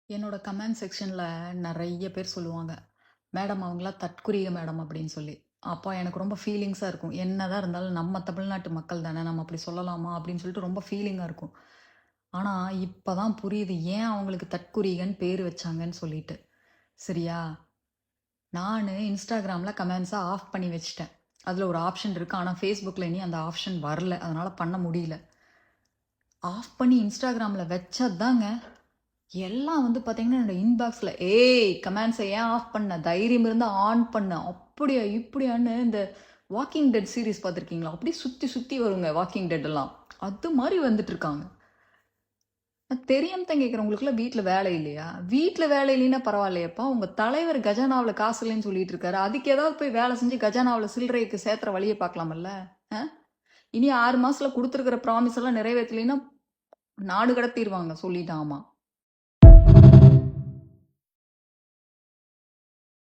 என்னோட கமெண்ட் செக்ஷன்ல நெறைய பேர் சொல்லுவாங்க. மேடம் அவங்கலாம் தற்குறிக மேடம் அப்படின்னு சொல்லி. அப்போ எனக்கு ரொம்ப ஃபீலிங்ஸா இருக்கும். என்னதான் இருந்தாலும் நம்ம தமிழ்நாட்டு மக்கள் தானே, நம்ம அப்படி சொல்லலாமா? அப்படின்னு சொல்லிட்டு ரொம்ப ஃபீலிங்கா இருக்கும். ஆனா, இப்ப தான் புரியுது ஏன் அவங்களுக்கு தற்குறிகன்னு பேரு வச்சாங்கன்னு சொல்லிட்டு. சரியா? நானு Instagramல கமெண்ட்ஸ ஆஃப் பண்ணி வச்சுட்டேன். அதுல ஒரு ஆப்ஷன் இருக்கு. ஆனா Facebookல இனி அந்த ஆப்ஷன் வரல. அதனால பண்ண முடியல. ஆஃப் பண்ணி Instagramல வச்சதுதாங்க எல்லாம் வந்து பார்த்தீங்கன்னா, என்னோட இன்பாக்ஸ்ல, "ஏய்! கமெண்ட்ஸ ஏன் ஆஃப் பண்ண? தைரியம் இருந்தா ஆன் பண்ணு." அப்படியா, இப்படியான்னு இந்த வாக்கிங் டெட் சீரிஸ் பார்த்துருக்கீங்களா? அப்படியே சுத்தி சுத்தி வருங்க வாக்கிங் டெட் எல்லாம். அது மாரி வந்துட்டு இருக்காங்க. நான் தெரியாம தான் கேட்கிறேன். உங்களுக்குலாம் வீட்ல வேலை இல்லையா? வீட்ல வேலை இல்லைன்னா பரவாயில்லையேப்பா. உங்க தலைவர் கஜானாவுல காசு இல்லைன்னு சொல்லிட்டு இருக்காரு. அதுக்கு ஏதாவது போய் வேலை செஞ்சு கஜானாவுல சில்லறைக்கு சேர்த்துற வழிய பார்க்கலாம்ல்ல? அ? இனி 6 மாசத்துல குடுத்துருக்கிற ப்ராமிஸ் எல்லாம் நிறைவேத்தலைன்னா, நாடு கடத்திருவாங்க சொல்லிட்டான் ஆமா.